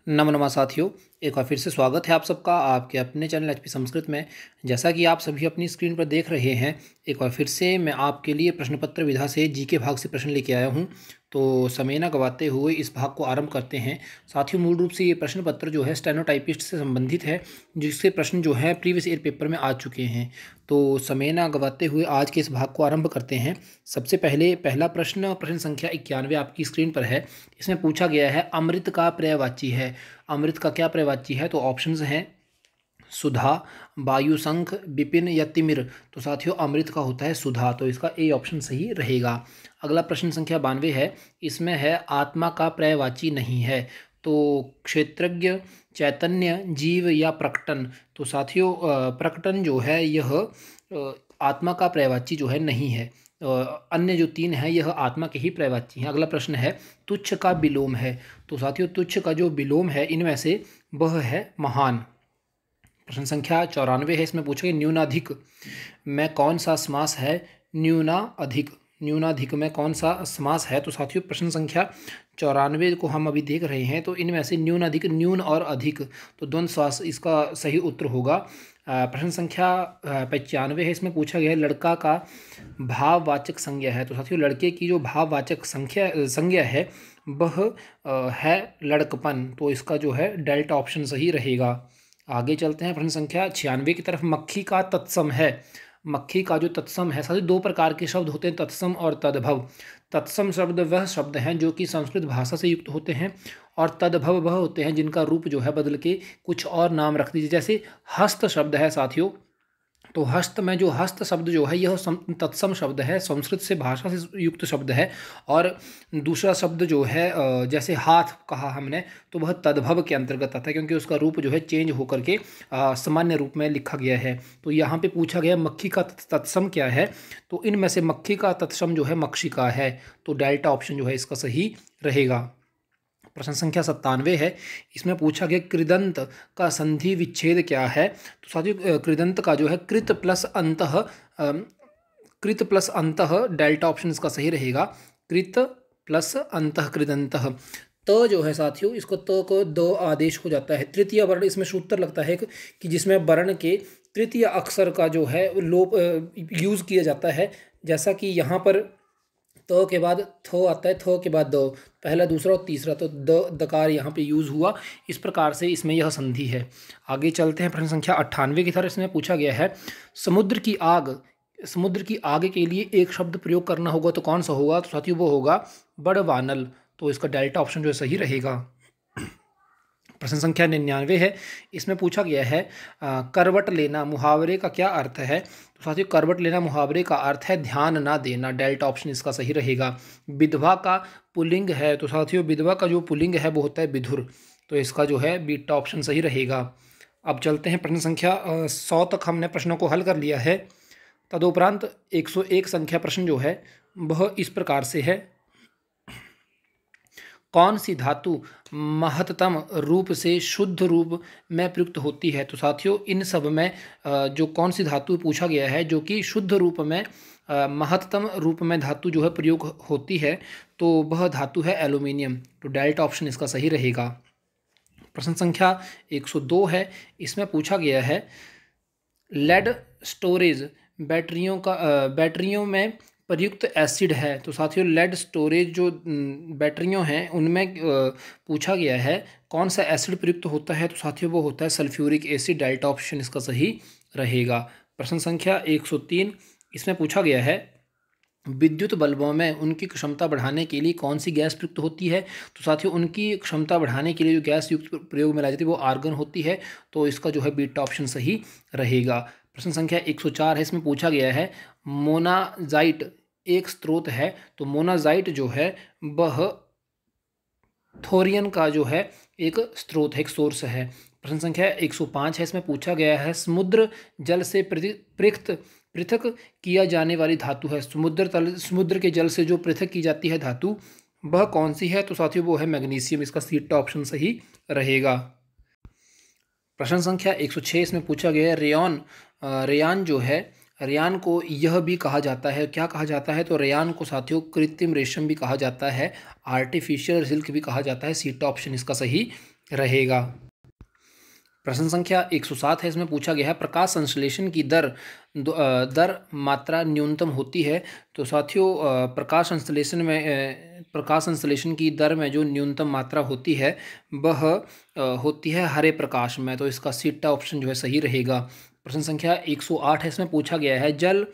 नमो नमः साथियों, एक बार फिर से स्वागत है आप सबका आपके अपने चैनल एचपी संस्कृत में। जैसा कि आप सभी अपनी स्क्रीन पर देख रहे हैं, एक बार फिर से मैं आपके लिए प्रश्न पत्र विधा से जीके भाग से प्रश्न लेके आया हूं। तो समय न गवाते हुए इस भाग को आरंभ करते हैं। साथियों, मूल रूप से ये प्रश्न पत्र जो है स्टेनोटाइपिस्ट से संबंधित है, जिससे प्रश्न जो है प्रीवियस ईयर पेपर में आ चुके हैं। तो समय न गवाते हुए आज के इस भाग को आरंभ करते हैं। सबसे पहले पहला प्रश्न, प्रश्न संख्या 91 आपकी स्क्रीन पर है। इसमें पूछा गया है अमृत का पर्यायवाची है। अमृत का क्या पर्यायवाची है? तो ऑप्शंस हैं सुधा, वायुशंख, विपिन या तिमिर। तो साथियों, अमृत का होता है सुधा, तो इसका ए ऑप्शन सही रहेगा। अगला प्रश्न संख्या 92 है। इसमें है आत्मा का पर्यायवाची नहीं है। तो क्षेत्रज्ञ, चैतन्य, जीव या प्रकटन। तो साथियों, प्रकटन जो है यह आत्मा का पर्यायवाची जो है नहीं है। अन्य जो तीन है यह आत्मा के ही पर्यायवाची हैं। अगला प्रश्न है तुच्छ का विलोम है। तो साथियों, तुच्छ का जो विलोम है इनमें से वह है महान। प्रश्न संख्या 94 है। इसमें पूछा गया न्यूनाधिक में कौन सा समास है? न्यूनाधिक, न्यूनाधिक में कौन सा समास है? तो साथियों, प्रश्न संख्या 94 को हम अभी देख रहे हैं, तो इनमें से न्यूनाधिक, न्यून और अधिक, तो द्वंद्व समास इसका सही उत्तर होगा। प्रश्न संख्या 95 है। इसमें पूछा गया है लड़का का भाववाचक संज्ञा है। तो साथियों, लड़के की जो भाववाचक संज्ञा है वह है लड़कपन, तो इसका जो है डेल्टा ऑप्शन सही रहेगा। आगे चलते हैं प्रश्न संख्या 96 की तरफ। मक्खी का तत्सम है। मक्खी का जो तत्सम है, साथियों दो प्रकार के शब्द होते हैं, तत्सम और तद्भव। तत्सम शब्द वह शब्द हैं जो कि संस्कृत भाषा से युक्त होते हैं, और तद्भव वह होते हैं जिनका रूप जो है बदल के कुछ और नाम रख दीजिए। जैसे हस्त शब्द है साथियों, तो हस्त में जो हस्त शब्द जो है यह तत्सम शब्द है, संस्कृत से भाषा से युक्त शब्द है। और दूसरा शब्द जो है जैसे हाथ कहा हमने, तो वह तद्भव के अंतर्गत आता है, क्योंकि उसका रूप जो है चेंज होकर के सामान्य रूप में लिखा गया है। तो यहाँ पे पूछा गया मक्खी का तत्सम क्या है? तो इनमें से मक्खी का तत्सम जो है मक्षिका है, तो डेल्टा ऑप्शन जो है इसका सही रहेगा। प्रश्न संख्या 97 है। इसमें पूछा गया कृदंत का संधि विच्छेद क्या है? तो साथियों, कृदंत का जो है कृत प्लस अंतः, कृत प्लस अंतः, डेल्टा ऑप्शन इसका सही रहेगा। कृत प्लस अंतः कृदंतः। त जो है साथियों, इसको त को दो आदेश हो जाता है। तृतीय वर्ण इसमें सूत्र लगता है कि जिसमें वर्ण के तृतीय अक्षर का जो है लोप यूज़ किया जाता है। जैसा कि यहाँ पर तो के बाद थो आता है, थो के बाद दो, पहला दूसरा और तीसरा, तो द दकार यहाँ पे यूज़ हुआ। इस प्रकार से इसमें यह संधि है। आगे चलते हैं प्रश्न संख्या 98 की तरफ। इसमें पूछा गया है समुद्र की आग, समुद्र की आग के लिए एक शब्द प्रयोग करना होगा तो कौन सा होगा? तो साथियों वो होगा बड़वानल, तो इसका डेल्टा ऑप्शन जो है सही रहेगा। प्रश्न संख्या 99 है। इसमें पूछा गया है करवट लेना मुहावरे का क्या अर्थ है? तो साथियों, करवट लेना मुहावरे का अर्थ है ध्यान ना देना, डेल्टा ऑप्शन इसका सही रहेगा। विधवा का पुल्लिंग है। तो साथियों, विधवा का जो पुल्लिंग है वो होता है विधुर, तो इसका जो है बीटा ऑप्शन सही रहेगा। अब चलते हैं प्रश्न संख्या 100 तक हमने प्रश्नों को हल कर लिया है। तदुपरांत 101 संख्या प्रश्न जो है वह इस प्रकार से है। कौन सी धातु महत्तम रूप से शुद्ध रूप में प्रयुक्त होती है? तो साथियों, इन सब में जो कौन सी धातु पूछा गया है जो कि शुद्ध रूप में महत्तम रूप में धातु जो है प्रयोग होती है, तो वह धातु है एल्यूमिनियम, तो डेल्टा ऑप्शन इसका सही रहेगा। प्रश्न संख्या 102 है। इसमें पूछा गया है लेड स्टोरेज बैटरियों में प्रयुक्त एसिड है। तो साथियों, लेड स्टोरेज जो बैटरियों हैं उनमें पूछा गया है कौन सा एसिड प्रयुक्त होता है? तो साथियों वो होता है सल्फ्यूरिक एसिड, डेल्टा ऑप्शन इसका सही रहेगा। प्रश्न संख्या 103। इसमें पूछा गया है विद्युत बल्बों में उनकी क्षमता बढ़ाने के लिए कौन सी गैस प्रयुक्त होती है? तो साथियों, उनकी क्षमता बढ़ाने के लिए जो गैस युक्त प्रयोग में लाई जाती है वो आर्गन होती है, तो इसका जो है बीटा ऑप्शन सही रहेगा। प्रश्न संख्या 104 है। इसमें पूछा गया है मोनाजाइट एक स्रोत है। तो मोनाजाइट जो है वह थोरियन का जो है एक स्रोत है, एक सोर्स है। प्रश्न संख्या 105 है। इसमें पूछा गया है समुद्र जल से पृथक किया जाने वाली धातु है। समुद्र के जल से जो पृथक की जाती है धातु वह कौन सी है? तो साथियों वो है मैग्नीशियम, इसका सीटा ऑप्शन सही रहेगा। प्रश्न संख्या 106। इसमें पूछा गया है रेयान जो है, रेयान को यह भी कहा जाता है, क्या कहा जाता है? तो रेयान को साथियों कृत्रिम रेशम भी कहा जाता है, आर्टिफिशियल सिल्क भी कहा जाता है, सीटा ऑप्शन इसका सही रहेगा। प्रश्न संख्या 107 है, इसमें पूछा गया है प्रकाश संश्लेषण की दर मात्रा न्यूनतम होती है। तो साथियों प्रकाश संश्लेषण की दर में जो न्यूनतम मात्रा होती है वह होती है हरे प्रकाश में। तो इसका सीटा ऑप्शन जो है सही रहेगा। प्रश्न संख्या 108 है, इसमें पूछा गया है जल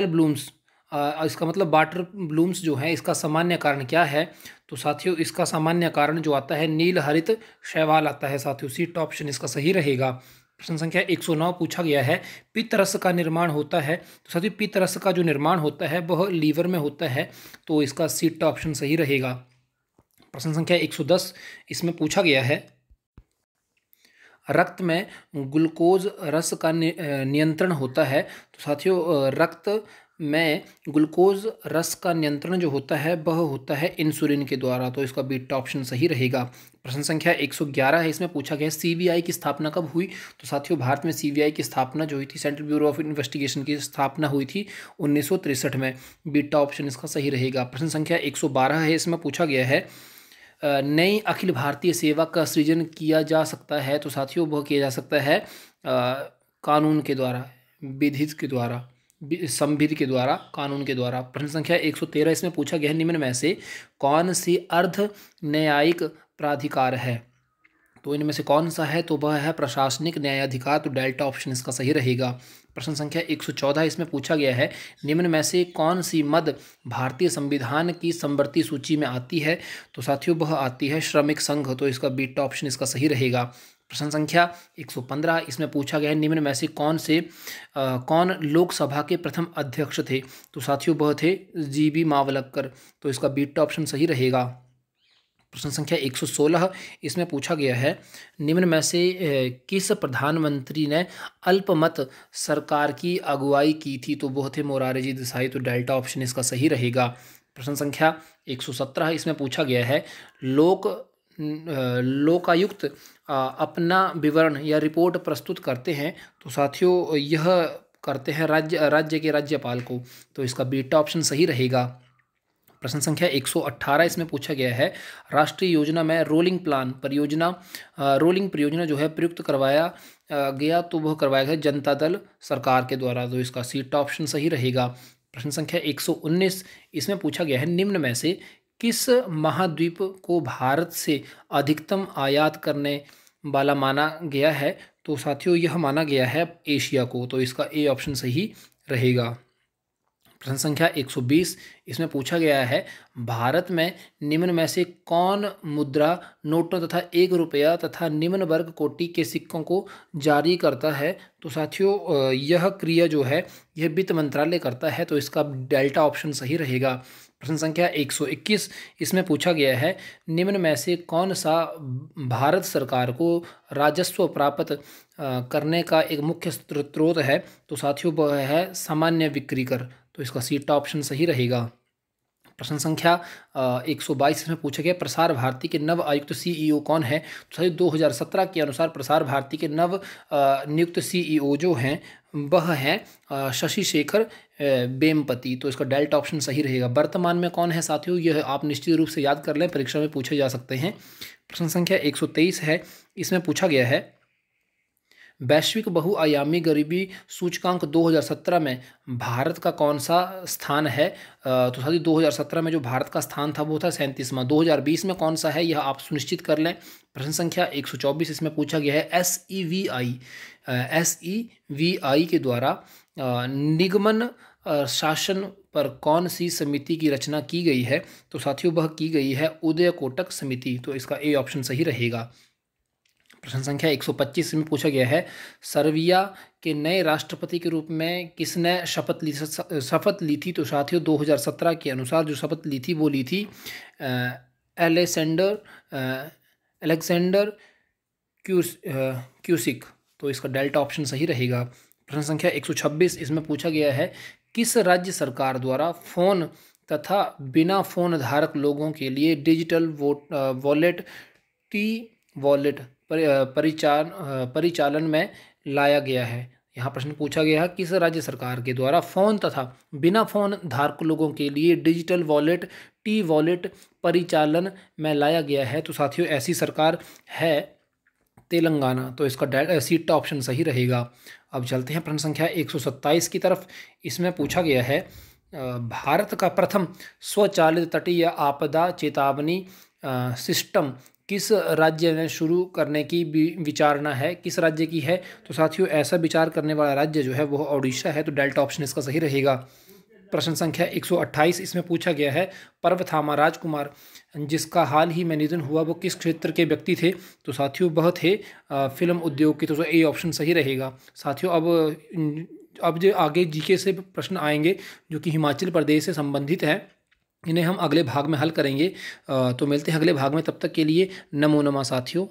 ब्लूम्स, इसका मतलब वाटर ब्लूम्स जो है इसका सामान्य कारण क्या है। तो साथियों इसका सामान्य कारण जो आता है नील हरित शैवाल आता है। साथियों सीट ऑप्शन इसका सही रहेगा। प्रश्न संख्या 109 पूछा गया है पित्तरस का निर्माण होता है। तो साथियों पित्तरस का जो निर्माण होता है वह लीवर में होता है। तो इसका सीट ऑप्शन सही रहेगा। प्रश्न संख्या 110 इसमें पूछा गया है रक्त में ग्लूकोज रस का नियंत्रण होता है। तो साथियों रक्त में ग्लूकोज रस का नियंत्रण जो होता है वह होता है इंसुलिन के द्वारा। तो इसका बीटा ऑप्शन सही रहेगा। प्रश्न संख्या 111 है, इसमें पूछा गया है सीबीआई की स्थापना कब हुई। तो साथियों भारत में सीबीआई की स्थापना जो हुई थी, सेंट्रल ब्यूरो ऑफ इन्वेस्टिगेशन की स्थापना हुई थी 1963 में। बीटा ऑप्शन इसका सही रहेगा। प्रश्न संख्या 112 है, इसमें पूछा गया है नई अखिल भारतीय सेवा का सृजन किया जा सकता है। तो साथियों वह किया जा सकता है कानून के द्वारा, विधि के द्वारा, संविधि के द्वारा, कानून के द्वारा। प्रश्न संख्या 113 इसमें पूछा गया है निम्न में से कौन सी अर्ध न्यायिक प्राधिकार है। तो इनमें से कौन सा है, तो वह है प्रशासनिक न्यायाधिकार। तो डेल्टा ऑप्शन इसका सही रहेगा। प्रश्न संख्या 114 इसमें पूछा गया है निम्न में से कौन सी मद भारतीय संविधान की समवर्ती सूची में आती है। तो साथियों वह आती है श्रमिक संघ। तो इसका बीटा ऑप्शन इसका सही रहेगा। प्रश्न संख्या 115 इसमें पूछा गया है निम्न में से कौन लोकसभा के प्रथम अध्यक्ष थे। तो साथियों वह थे जीबी मावलकर। तो इसका बीटा ऑप्शन सही रहेगा। प्रश्न संख्या 116 इसमें पूछा गया है निम्न में से किस प्रधानमंत्री ने अल्पमत सरकार की अगुवाई की थी। तो वो थे मोरारजी देसाई। तो डेल्टा ऑप्शन इसका सही रहेगा। प्रश्न संख्या 117 इसमें पूछा गया है लोकायुक्त अपना विवरण या रिपोर्ट प्रस्तुत करते हैं। तो साथियों यह करते हैं राज्य के राज्यपाल को। तो इसका बीटा ऑप्शन सही रहेगा। प्रश्न संख्या 118 इसमें पूछा गया है राष्ट्रीय योजना में रोलिंग परियोजना जो है प्रयुक्त करवाया गया। तो वह करवाया गया जनता दल सरकार के द्वारा। तो इसका सीट ऑप्शन सही रहेगा। प्रश्न संख्या 119 इसमें पूछा गया है निम्न में से किस महाद्वीप को भारत से अधिकतम आयात करने वाला माना गया है। तो साथियों यह माना गया है एशिया को। तो इसका ए ऑप्शन सही रहेगा। प्रश्न संख्या 120 इसमें पूछा गया है भारत में निम्न में से कौन मुद्रा नोटों तथा 1 रुपया तथा निम्न वर्ग कोटि के सिक्कों को जारी करता है। तो साथियों यह क्रिया जो है यह वित्त मंत्रालय करता है। तो इसका डेल्टा ऑप्शन सही रहेगा। प्रश्न संख्या 121 इसमें पूछा गया है निम्न में से कौन सा भारत सरकार को राजस्व प्राप्त करने का एक मुख्य स्रोत है। तो साथियों वह है सामान्य बिक्री कर। तो इसका सीटा ऑप्शन सही रहेगा। प्रश्न संख्या 122 में पूछा गया प्रसार भारती के नव आयुक्त सीईओ कौन है। तो सही 2017 के अनुसार प्रसार भारती के नव नियुक्त सीईओ जो हैं वह हैं शशि शेखर वेम्पति। तो इसका डेल्टा ऑप्शन सही रहेगा। वर्तमान में कौन है साथियों, यह आप निश्चित रूप से याद कर लें, परीक्षा में पूछे जा सकते हैं। प्रश्न संख्या 123 है, इसमें पूछा गया है वैश्विक बहुआयामी गरीबी सूचकांक 2017 में भारत का कौन सा स्थान है। तो साथियों 2017 में जो भारत का स्थान था वो था 37वां। 2020 में कौन सा है यह आप सुनिश्चित कर लें। प्रश्न संख्या 124 इसमें पूछा गया है SEVI के द्वारा निगमन शासन पर कौन सी समिति की रचना की गई है। तो साथियों वह की गई है उदय कोटक समिति। तो इसका ए ऑप्शन सही रहेगा। प्रश्न संख्या 125 में पूछा गया है सर्बिया के नए राष्ट्रपति के रूप में किसने शपथ ली थी। तो साथियों 2017 के अनुसार जो शपथ ली थी वो ली थी अलेक्जेंडर क्यूसिक। तो इसका डेल्टा ऑप्शन सही रहेगा। प्रश्न संख्या 126 इसमें पूछा गया है किस राज्य सरकार द्वारा फोन तथा बिना फोन धारक लोगों के लिए डिजिटल वॉलेट परिचालन में लाया गया है। यहाँ प्रश्न पूछा गया है, किस राज्य सरकार के द्वारा फ़ोन तथा बिना फ़ोन धारक लोगों के लिए डिजिटल वॉलेट टी वॉलेट परिचालन में लाया गया है? तो साथियों ऐसी सरकार है तेलंगाना। तो इसका सीट ऑप्शन सही रहेगा। अब चलते हैं प्रश्न संख्या 127 की तरफ। इसमें पूछा गया है भारत का प्रथम स्वचालित तटीय आपदा चेतावनी सिस्टम किस राज्य ने शुरू करने की विचारणा है? किस राज्य की है? तो साथियों ऐसा विचार करने वाला राज्य जो है वो ओडिशा है। तो डेल्टा ऑप्शन इसका सही रहेगा। प्रश्न संख्या 128 इसमें पूछा गया है पर्वथामा राजकुमार जिसका हाल ही में निधन हुआ वो किस क्षेत्र के व्यक्ति थे? तो साथियों वह थे फिल्म उद्योग के। तो ए ऑप्शन सही रहेगा। साथियों अब जो आगे जीके से प्रश्न आएंगे जो कि हिमाचल प्रदेश से संबंधित है, इन्हें हम अगले भाग में हल करेंगे। तो मिलते हैं अगले भाग में, तब तक के लिए नमो नमः साथियों।